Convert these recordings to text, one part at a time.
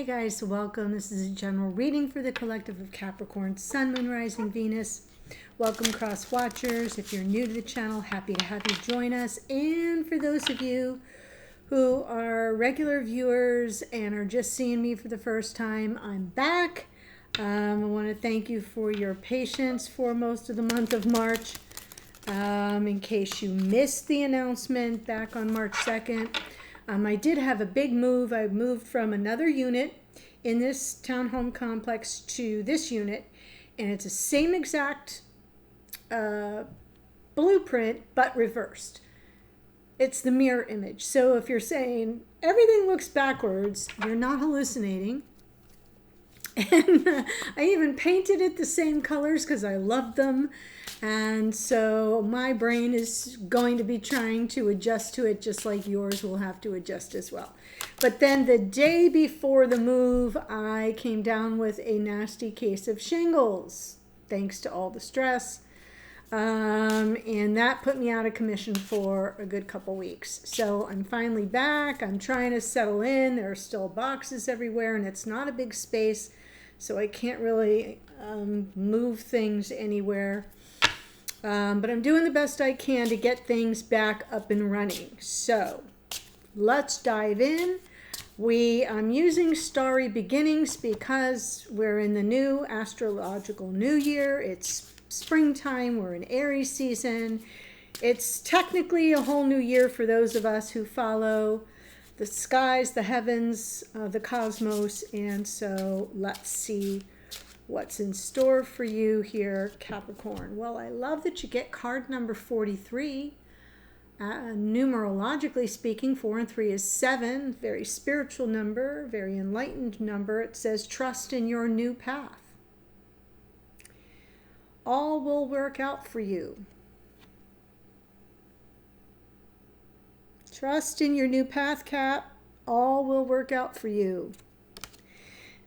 guys, welcome. This is a general reading for the collective of Capricorn, Sun, Moon, Rising, Venus. Welcome, cross watchers. If you're new to the channel, happy to have you join us. And for those of you who are regular viewers and are just seeing me for the first time, I'm back. I want to thank you for your patience for most of the month of March. In case you missed the announcement back on March 2nd, I did have a big move. I moved from another unit in this townhome complex to this unit, and it's the same exact blueprint, but reversed. It's the mirror image. So if you're saying everything looks backwards, you're not hallucinating. And I even painted it the same colors because I loved them. And so my brain is going to be trying to adjust to it, just like yours will have to adjust as well. But then the day before the move, I came down with a nasty case of shingles, thanks to all the stress. And that put me out of commission for a good couple weeks. So I'm finally back. I'm trying to settle in. There are still boxes everywhere, and it's not a big space, so I can't really move things anywhere. But I'm doing the best I can to get things back up and running. So let's dive in. I'm using Starry Beginnings because we're in the new astrological new year. It's springtime. We're in Aries season. It's technically a whole new year for those of us who follow the skies, the heavens, the cosmos. And so let's see what's in store for you here, Capricorn. Well, I love that you get card number 43. Numerologically speaking, 4 and 3 is 7. Very spiritual number, very enlightened number. It says, trust in your new path. All will work out for you. Trust in your new path, Cap. All will work out for you.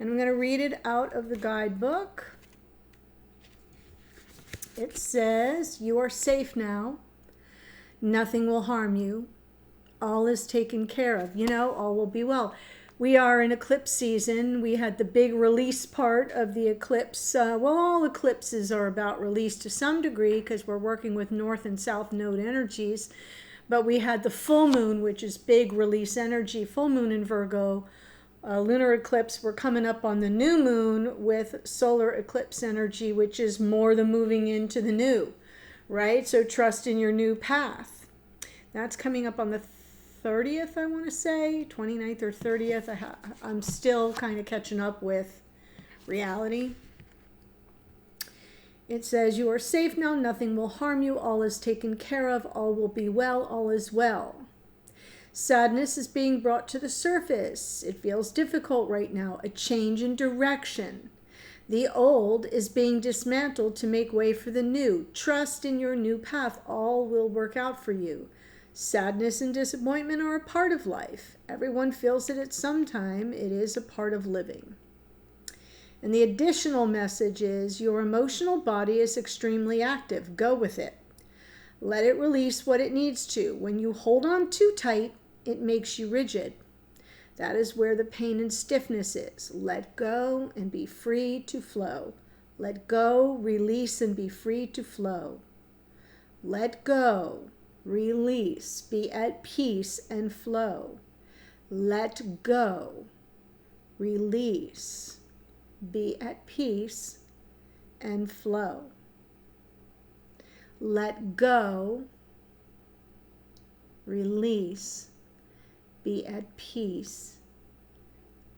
And I'm going to read it out of the guidebook. It says, you are safe now. Nothing will harm you. All is taken care of. You know, all will be well. We are in eclipse season. We had the big release part of the eclipse. All eclipses are about release to some degree because we're working with north and south node energies. But we had the full moon, which is big release energy, full moon in Virgo. Lunar eclipse, we're coming up on the new moon with solar eclipse energy, which is more the moving into the new, right? So trust in your new path. That's coming up on the 30th, I want to say, 29th or 30th. I'm still kind of catching up with reality. It says, you are safe now, nothing will harm you, all is taken care of, all will be well, all is well. Sadness is being brought to the surface. It feels difficult right now. A change in direction. The old is being dismantled to make way for the new. Trust in your new path. All will work out for you. Sadness and disappointment are a part of life. Everyone feels it at some time. It is a part of living. And the additional message is your emotional body is extremely active. Go with it. Let it release what it needs to. When you hold on too tight, it makes you rigid. That is where the pain and stiffness is. Let go and be free to flow. Let go, release, and be free to flow. Let go, release, be at peace and flow. Let go, release, be at peace and flow. Let go, release, be at peace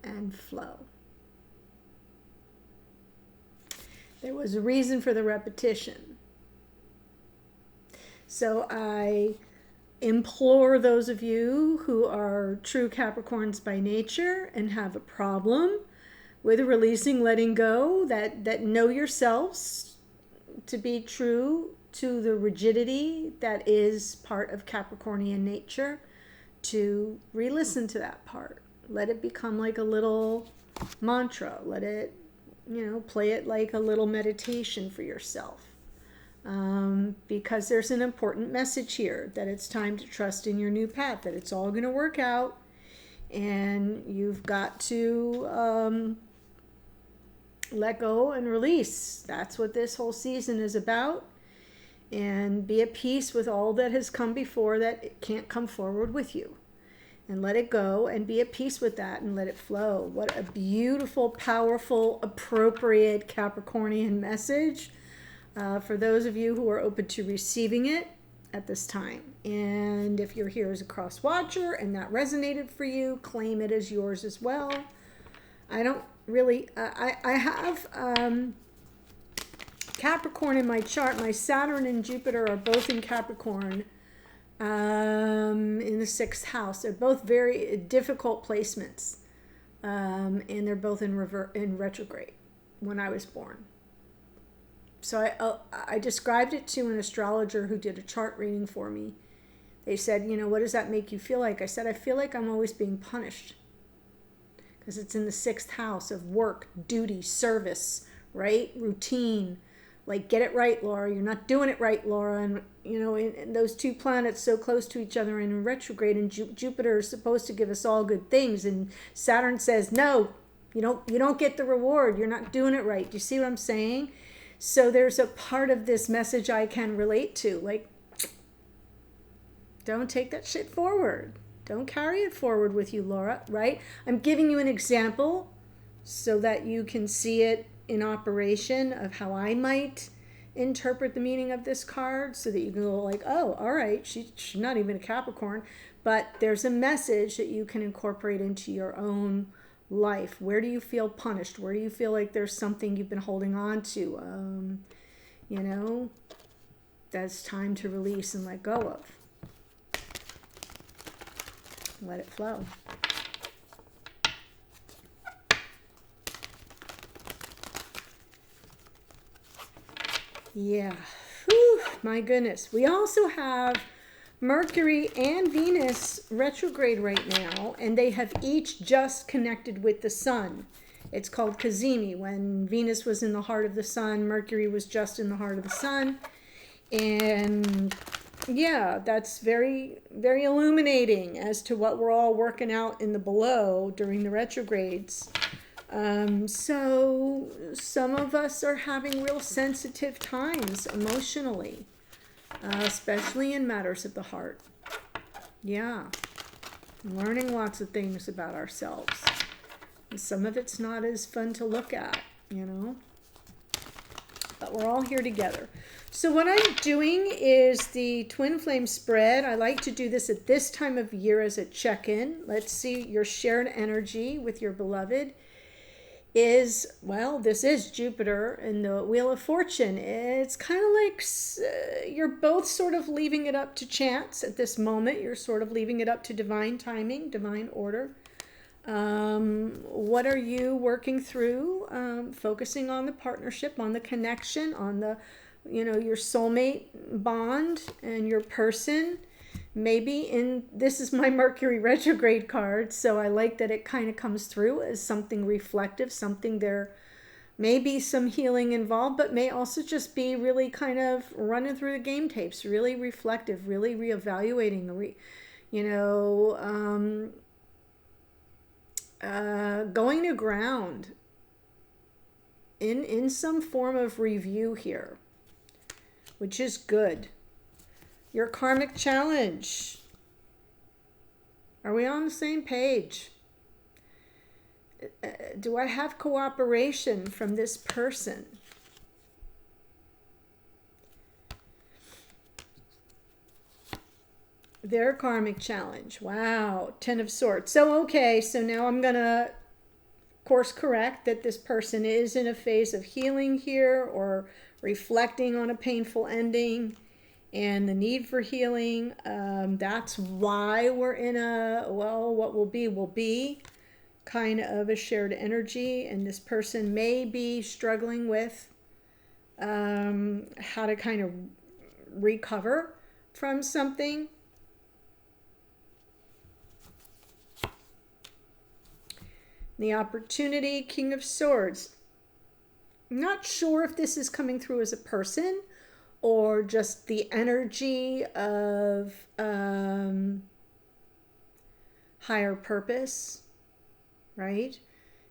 and flow. There was a reason for the repetition. So I implore those of you who are true Capricorns by nature and have a problem with releasing, letting go, that know yourselves to be true to the rigidity that is part of Capricornian nature, to re-listen to that part. Let it become like a little mantra. Let it, play it like a little meditation for yourself. Because there's an important message here that it's time to trust in your new path, that it's all going to work out. And you've got to let go and release. That's what this whole season is about. And be at peace with all that has come before that it can't come forward with you. And let it go and be at peace with that and let it flow. What a beautiful, powerful, appropriate Capricornian message for those of you who are open to receiving it at this time. And if you're here as a cross watcher and that resonated for you, claim it as yours as well. I don't really, I have Capricorn in my chart. My Saturn and Jupiter are both in Capricorn in the 6th house. They're both very difficult placements. And they're both in retrograde when I was born. So I described it to an astrologer who did a chart reading for me. They said, you know, what does that make you feel like? I said, I feel like I'm always being punished. Because it's in the 6th house of work, duty, service, right? Routine. Like, get it right, Laura. You're not doing it right, Laura. And, you know, in those two planets so close to each other and in retrograde, and Jupiter is supposed to give us all good things. And Saturn says, no, you don't get the reward. You're not doing it right. Do you see what I'm saying? So there's a part of this message I can relate to. Like, don't take that shit forward. Don't carry it forward with you, Laura, right? I'm giving you an example so that you can see it in operation of how I might interpret the meaning of this card, so that you can go like, oh, all right, she's not even a Capricorn, but there's a message that you can incorporate into your own life. Where do you feel punished? Where do you feel like there's something you've been holding on to? You know, that's time to release and let go of. Let it flow. Yeah. Whew, my goodness. We also have Mercury and Venus retrograde right now, and they have each just connected with the sun. It's called Cazimi. When Venus was in the heart of the sun, Mercury was just in the heart of the sun. And yeah, that's very, very illuminating as to what we're all working out in the below during the retrogrades. So some of us are having real sensitive times emotionally, especially in matters of the heart. Yeah, learning lots of things about ourselves. And some of it's not as fun to look at, you know, but we're all here together. So what I'm doing is the Twin Flame spread. I like to do this at this time of year as a check-in. Let's see your shared energy with your beloved. Is, well, this is Jupiter and the Wheel of Fortune. It's kind of like you're both sort of leaving it up to chance at this moment. You're sort of leaving it up to divine timing, divine order. What are you working through? Focusing on the partnership, on the connection, on the, you know, your soulmate bond and your person. Maybe this is my Mercury retrograde card, so I like that it kind of comes through as something reflective, something there may be some healing involved, but may also just be really kind of running through the game tapes, really reflective, really reevaluating, going to ground in some form of review here, which is good. Your karmic challenge. Are we on the same page? Do I have cooperation from this person? Their karmic challenge. Wow. 10 of Swords. So, okay. So now I'm going to course correct that this person is in a phase of healing here, or reflecting on a painful ending and the need for healing. That's why we're in a, well, what will be kind of a shared energy. And this person may be struggling with how to kind of recover from something. The opportunity, King of Swords. I'm not sure if this is coming through as a person or just the energy of higher purpose, right?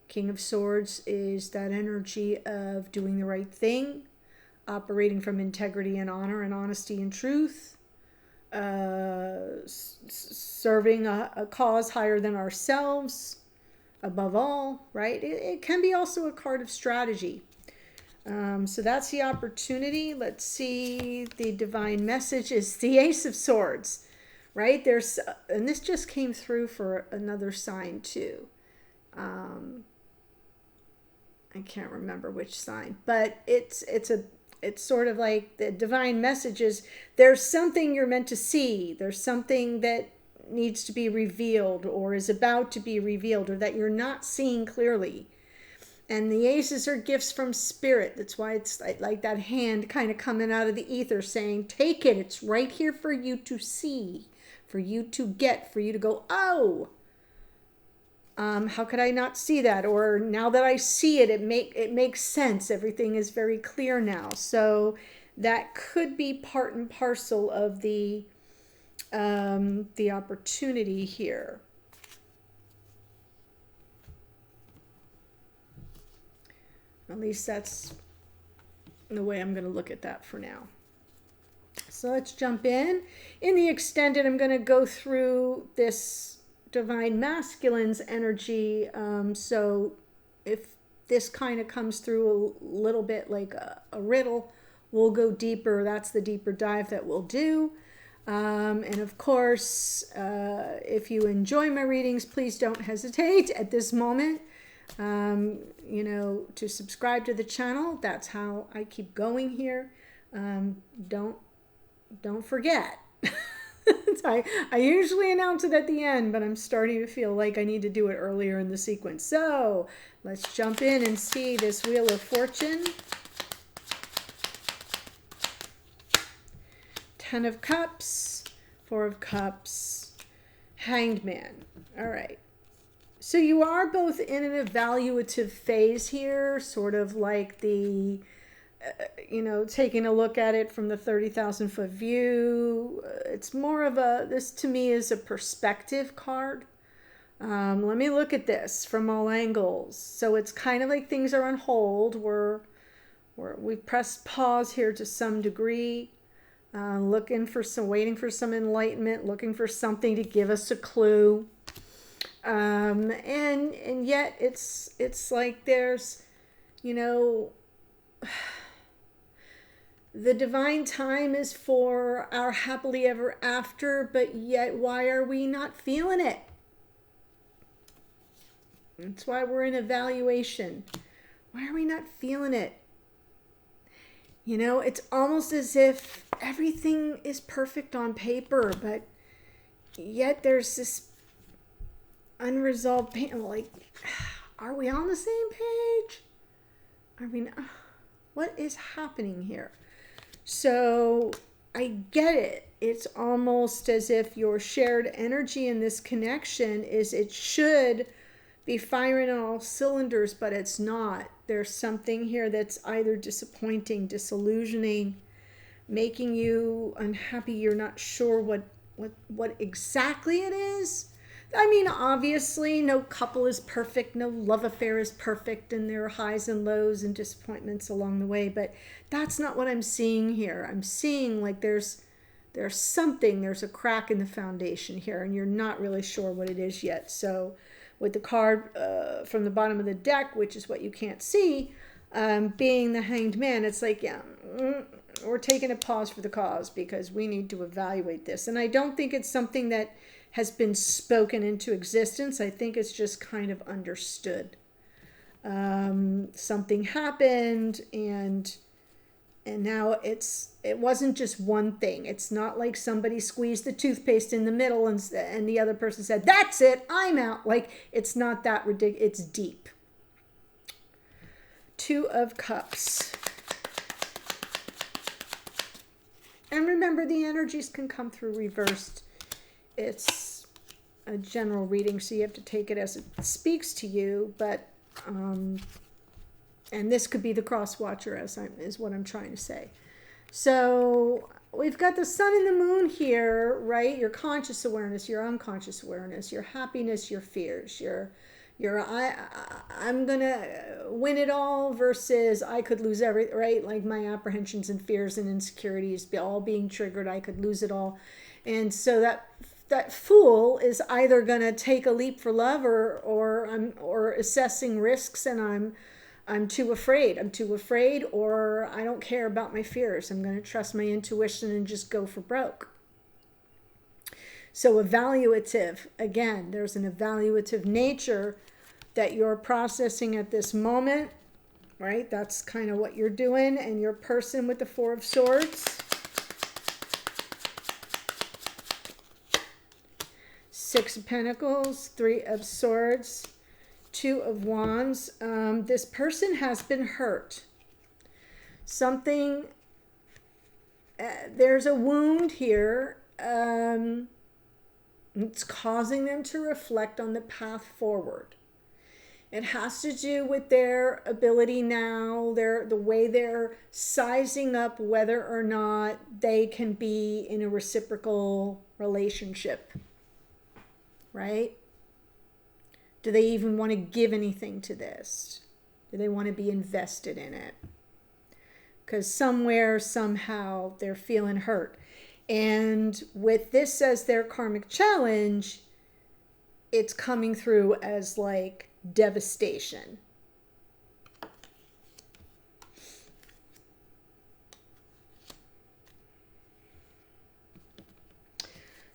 King of Swords is that energy of doing the right thing, operating from integrity and honor and honesty and truth, serving a cause higher than ourselves, above all, right? It can be also a card of strategy. So that's the opportunity. Let's see. The divine message is the Ace of Swords, right? And this just came through for another sign too. I can't remember which sign, but it's sort of like the divine messages. There's something you're meant to see. There's something that needs to be revealed or is about to be revealed or that you're not seeing clearly. And the aces are gifts from spirit. That's why it's like that hand kind of coming out of the ether saying, take it. It's right here for you to see, for you to get, for you to go, oh, how could I not see that? Or now that I see it, it makes sense. Everything is very clear now. So that could be part and parcel of the opportunity here. At least that's the way I'm going to look at that for now. So let's jump in. In the extended, I'm going to go through this divine masculine's energy. So if this kind of comes through a little bit like a riddle, we'll go deeper. That's the deeper dive that we'll do. And of course, if you enjoy my readings, please don't hesitate at this moment, to subscribe to the channel. That's how I keep going here. Don't forget. I usually announce it at the end, but I'm starting to feel like I need to do it earlier in the sequence. So let's jump in and see this Wheel of Fortune. 10 of Cups, 4 of Cups, Hanged Man. All right. So you are both in an evaluative phase here, sort of like the, taking a look at it from the 30,000 foot view. It's more of this to me is a perspective card. Let me look at this from all angles. So it's kind of like things are on hold. We've pressed pause here to some degree. Waiting for some enlightenment, looking for something to give us a clue. And yet it's like there's, the divine time is for our happily ever after, but yet why are we not feeling it? That's why we're in evaluation. Why are we not feeling it? It's almost as if everything is perfect on paper, but yet there's this unresolved pain. Like, are we on the same page? Are we not? What is happening here? So I get it. It's almost as if your shared energy in this connection is it should be firing on all cylinders, but it's not. There's something here that's either disappointing, disillusioning, making you unhappy. You're not sure what exactly it is. I mean, obviously, no couple is perfect. No love affair is perfect. And there are highs and lows and disappointments along the way. But that's not what I'm seeing here. I'm seeing like there's something, there's a crack in the foundation here. And you're not really sure what it is yet. So with the card from the bottom of the deck, which is what you can't see, being the Hanged Man, it's like, yeah, we're taking a pause for the cause because we need to evaluate this. And I don't think it's something that has been spoken into existence. I think it's just kind of understood. Something happened and now it wasn't just one thing. It's not like somebody squeezed the toothpaste in the middle and the other person said, that's it, I'm out. Like, it's not that ridiculous. It's deep. 2 of Cups. And remember, the energies can come through reversed. It's a general reading, so you have to take it as it speaks to you. But, and this could be the cross watcher, is what I'm trying to say. So we've got the sun and the moon here, right? Your conscious awareness, your unconscious awareness, your happiness, your fears, I'm gonna win it all versus I could lose everything, right? Like my apprehensions and fears and insecurities all being triggered, I could lose it all. And so that fool is either gonna take a leap for love or assessing risks, and I'm too afraid. I'm too afraid, or I don't care about my fears. I'm going to trust my intuition and just go for broke. So evaluative, again, there's an evaluative nature that you're processing at this moment, right? That's kind of what you're doing. And your person with the Four of Swords. Six of Pentacles, Three of Swords, Two of Wands. This person has been hurt. Something, there's a wound here. It's causing them to reflect on the path forward. It has to do with their ability now, the way they're sizing up whether or not they can be in a reciprocal relationship, right? Do they even want to give anything to this? Do they want to be invested in it? Because somewhere, somehow, they're feeling hurt. And with this as their karmic challenge, it's coming through as like devastation.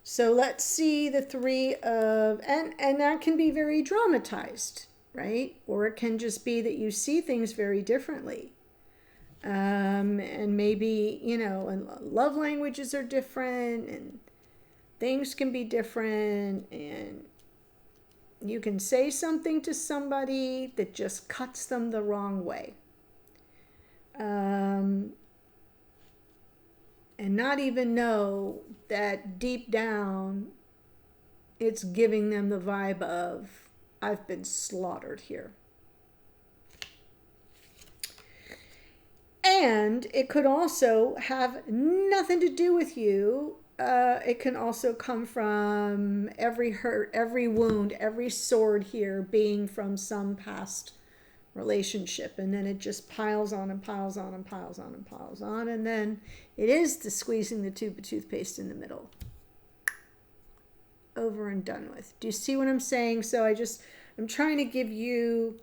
So let's see the Three of, and that can be very dramatized, right? Or it can just be that you see things very differently. And maybe, and love languages are different, and things can be different, and you can say something to somebody that just cuts them the wrong way. And not even know that deep down it's giving them the vibe of, I've been slaughtered here. And it could also have nothing to do with you. It can also come from every hurt, every wound, every sword here being from some past relationship, and then it just piles on and piles on and piles on and piles on, and then it is the squeezing the tube of toothpaste in the middle. Over and done with. Do you see what I'm saying? So I'm trying to give you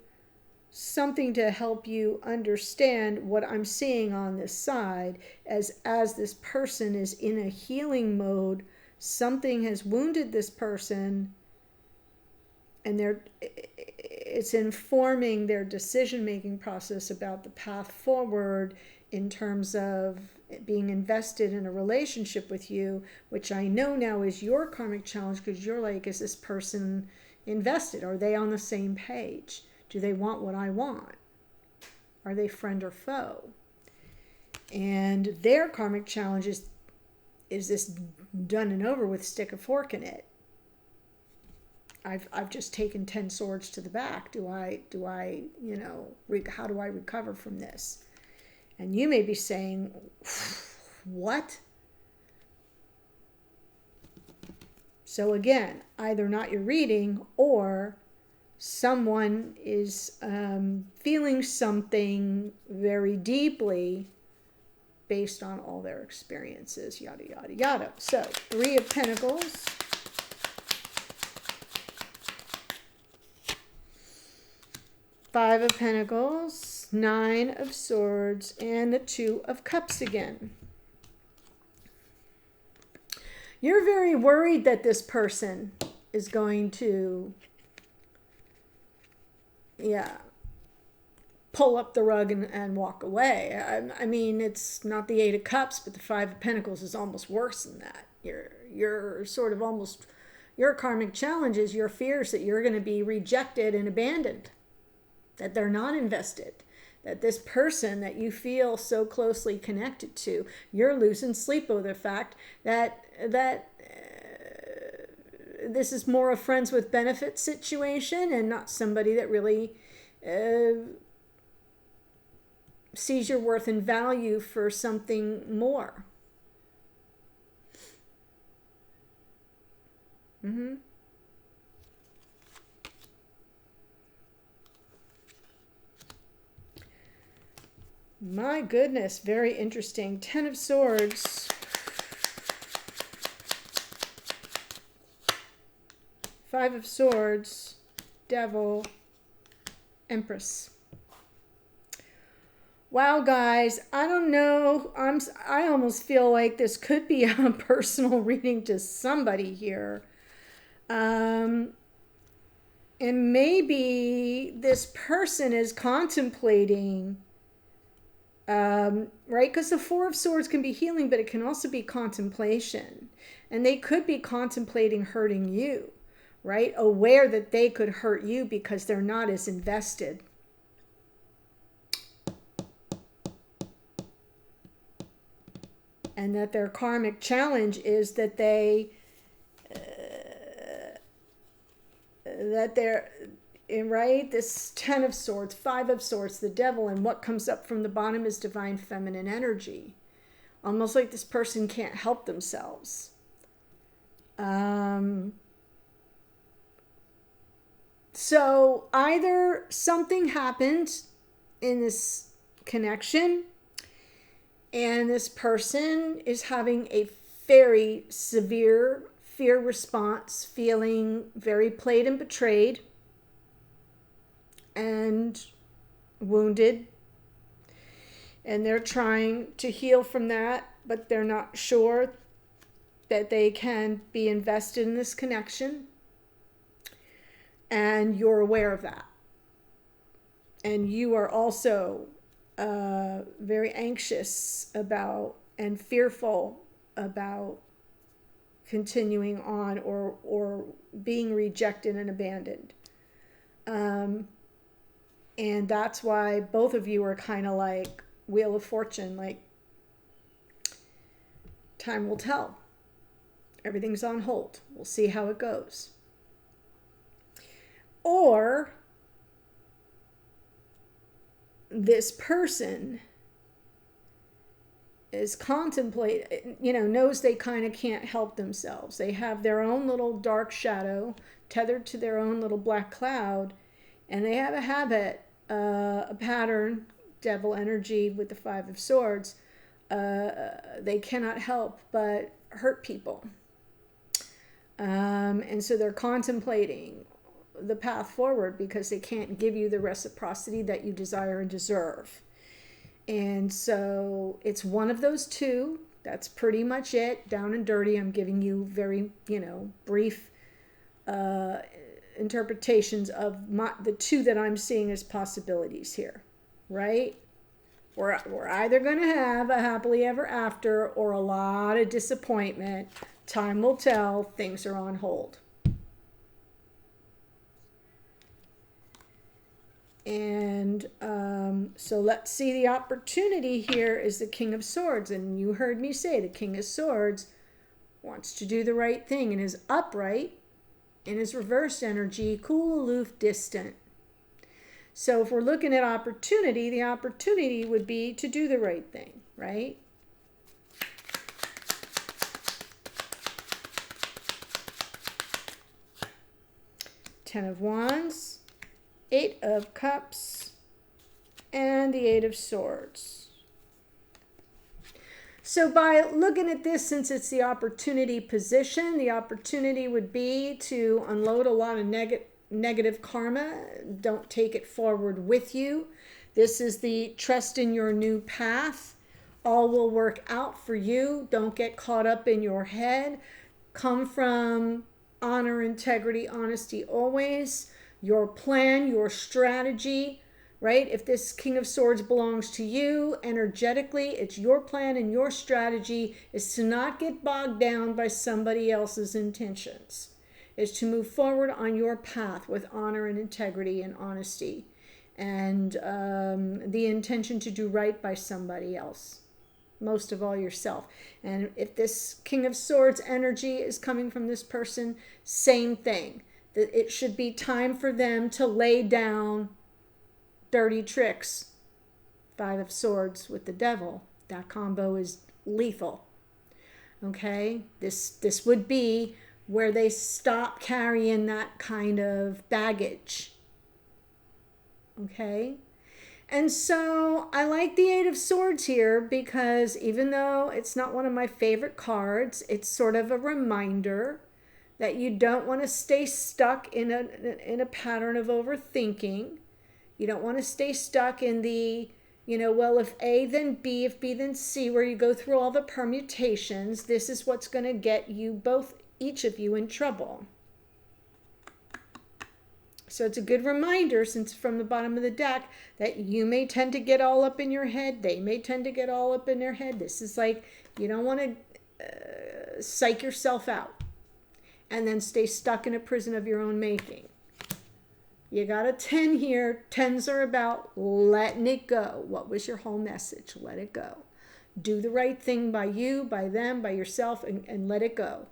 something to help you understand what I'm seeing on this side as this person is in a healing mode. Something has wounded this person, and it's informing their decision-making process about the path forward in terms of being invested in a relationship with you, which I know now is your karmic challenge, because you're like, is this person invested? Are they on the same page? Do they want what I want? Are they friend or foe? And their karmic challenge is this done and over with, stick a fork in it? I've just taken 10 swords to the back. How do I recover from this? And you may be saying, what? So again, either not your reading, or someone is feeling something very deeply based on all their experiences, yada, yada, yada. So, Three of Pentacles. Five of Pentacles, Nine of Swords, and the Two of Cups again. You're very worried that this person is going to, pull up the rug and walk away. I mean, it's not the Eight of Cups, but the Five of Pentacles is almost worse than that. You're sort of almost, your karmic challenge is your fears that you're going to be rejected and abandoned, that they're not invested, that this person that you feel so closely connected to, you're losing sleep over the fact that this is more a friends with benefits situation and not somebody that really sees your worth and value for something more. Mm-hmm. My goodness, very interesting. 10 of Swords. 5 of Swords, Devil, Empress. Wow, guys, I don't know. I almost feel like this could be a personal reading to somebody here. And maybe this person is contemplating, right? Because the 4 of Swords can be healing, but it can also be contemplation. And they could be contemplating hurting you, right? Aware that they could hurt you because they're not as invested. And that their karmic challenge is that they're right, this 10 of Swords, 5 of Swords, the Devil, and what comes up from the bottom is divine feminine energy. Almost like this person can't help themselves. So either something happened in this connection and this person is having a very severe fear response, feeling very played and betrayed and wounded. And they're trying to heal from that, but they're not sure that they can be invested in this connection. And you're aware of that. And you are also very anxious about and fearful about continuing on or being rejected and abandoned. And that's why both of you are kind of like Wheel of Fortune, like time will tell. Everything's on hold. We'll see how it goes. Or this person is contemplating, knows they kind of can't help themselves. They have their own little dark shadow tethered to their own little black cloud, and they have a habit, a pattern, devil energy with the 5 of Swords. They cannot help but hurt people. And so they're contemplating the path forward because they can't give you the reciprocity that you desire and deserve. And so it's one of those two. That's pretty much it. Down and dirty. I'm giving you very, brief interpretations of the two that I'm seeing as possibilities here, right? We're either going to have a happily ever after or a lot of disappointment. Time will tell. Things are on hold. And so let's see, the opportunity here is the King of Swords. And you heard me say the King of Swords wants to do the right thing and is upright in his reverse energy, cool, aloof, distant. So if we're looking at opportunity, the opportunity would be to do the right thing, right? Ten of Wands, 8 of Cups, and the 8 of Swords. So by looking at this, since it's the opportunity position, the opportunity would be to unload a lot of negative karma. Don't take it forward with you. This is the trust in your new path. All will work out for you. Don't get caught up in your head. Come from honor, integrity, honesty always. Your plan, your strategy, right? If this King of Swords belongs to you energetically, it's your plan and your strategy is to not get bogged down by somebody else's intentions. Is to move forward on your path with honor and integrity and honesty and the intention to do right by somebody else. Most of all yourself. And if this King of Swords energy is coming from this person, same thing. That it should be time for them to lay down dirty tricks. 5 of Swords with the Devil. That combo is lethal. Okay? This would be where they stop carrying that kind of baggage. Okay? And so I like the Eight of Swords here because even though it's not one of my favorite cards, it's sort of a reminder that you don't want to stay stuck in a pattern of overthinking. You don't want to stay stuck in the, well, if A, then B, if B, then C, where you go through all the permutations. This is what's going to get you both, each of you, in trouble. So it's a good reminder, since from the bottom of the deck, that you may tend to get all up in your head. They may tend to get all up in their head. This is like, you don't want to psych yourself out and then stay stuck in a prison of your own making. You got a 10 here. 10s are about letting it go. What was your whole message? Let it go. Do the right thing by you, by them, by yourself, and let it go.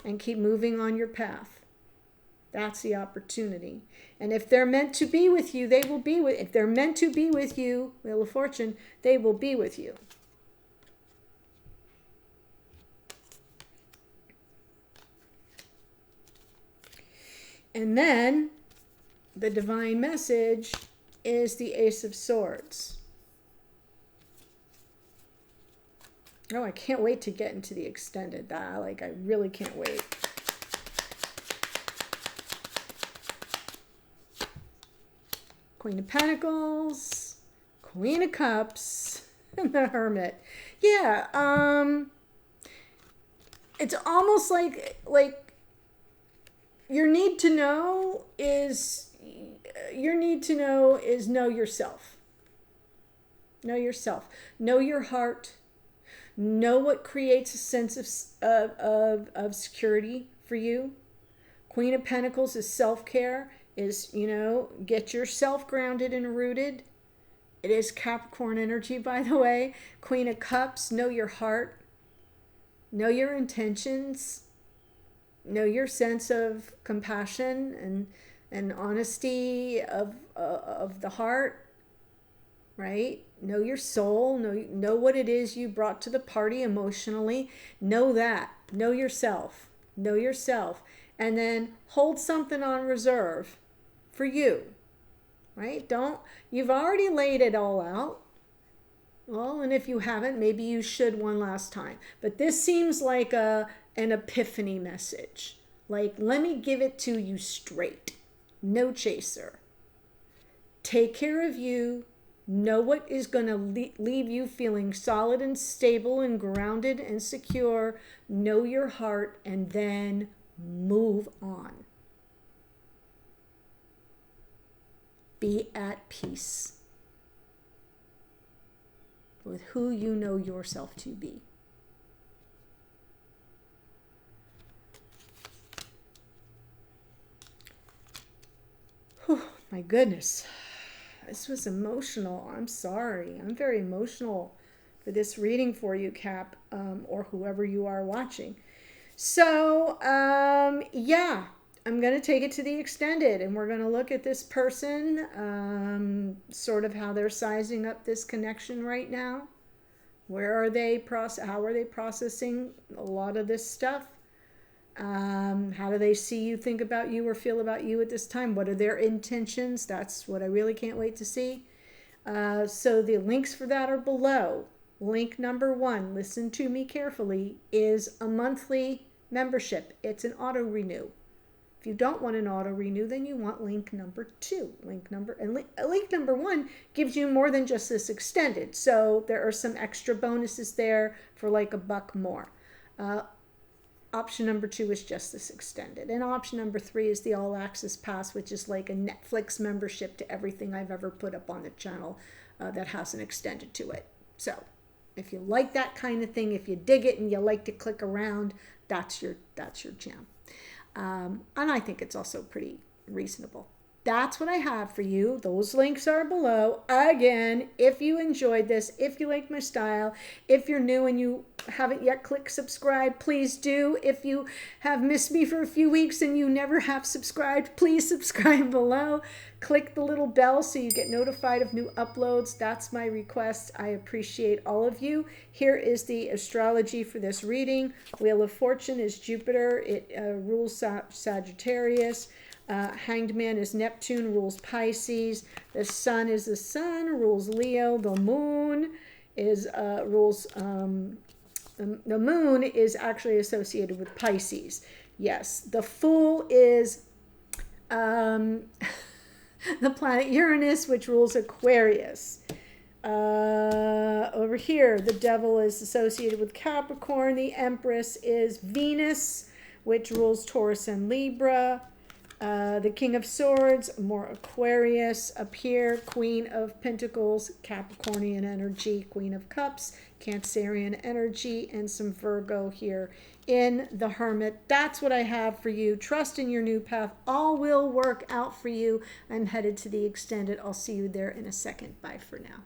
And keep moving on your path. That's the opportunity. And if they're meant to be with you, they will be with. If they're meant to be with you, Wheel of Fortune, they will be with you. And then the divine message is the Ace of Swords. Oh, I can't wait to get into the extended. I really can't wait. Queen of Pentacles, Queen of Cups, and the Hermit. Yeah, it's almost like your need to know is know yourself. Know yourself. Know your heart. Know what creates a sense of security for you. Queen of Pentacles is self-care, is, get yourself grounded and rooted. It is Capricorn energy, by the way. Queen of Cups, know your heart. Know your intentions. Know your sense of compassion and honesty of the heart, right? Know your soul. Know what it is you brought to the party emotionally. Know that. Know yourself. Know yourself. And then hold something on reserve for you, right? You've already laid it all out. Well, and if you haven't, maybe you should one last time. But this seems like an epiphany message. Like, let me give it to you straight. No chaser. Take care of you. Know what is going to leave you feeling solid and stable and grounded and secure. Know your heart, and then move on. Be at peace with who you know yourself to be. Whew, my goodness. This was emotional. I'm sorry. I'm very emotional for this reading for you, Cap, or whoever you are watching. So, yeah, I'm going to take it to the extended, and we're going to look at this person, sort of how they're sizing up this connection right now. Where are they how are they processing a lot of this stuff? How do they see you, think about you, or feel about you at this time? What are their intentions? That's what I really can't wait to see. So the links for that are below. Link number 1, listen to me carefully, is a monthly membership. It's an auto renew. If you don't want an auto renew, then you want link number 2. Link number 1 gives you more than just this extended. So there are some extra bonuses there for like $1 more. Option number 2 is just this extended. And option number 3 is the All Access Pass, which is like a Netflix membership to everything I've ever put up on the channel that has an extended to it. So if you like that kind of thing, if you dig it and you like to click around, that's your jam. And I think it's also pretty reasonable. that's what I have for you. Those links are below. Again, if you enjoyed this, if you like my style, if you're new and you haven't yet clicked subscribe, please do. If you have missed me for a few weeks and you never have subscribed, please subscribe below. Click the little bell so you get notified of new uploads. That's my request. I appreciate all of you. Here is the astrology for this reading. Wheel of Fortune is Jupiter. It rules Sagittarius. Hanged Man is Neptune, rules Pisces. The Sun is the Sun, rules Leo. The Moon is rules. The Moon is actually associated with Pisces. Yes, the Fool is the planet Uranus, which rules Aquarius. Over here, the Devil is associated with Capricorn. The Empress is Venus, which rules Taurus and Libra. The King of Swords, more Aquarius. Up here, Queen of Pentacles, Capricornian energy. Queen of Cups, Cancerian energy, and some Virgo here in the Hermit. That's what I have for you. Trust in your new path. All will work out for you. I'm headed to the extended. I'll see you there in a second. Bye for now.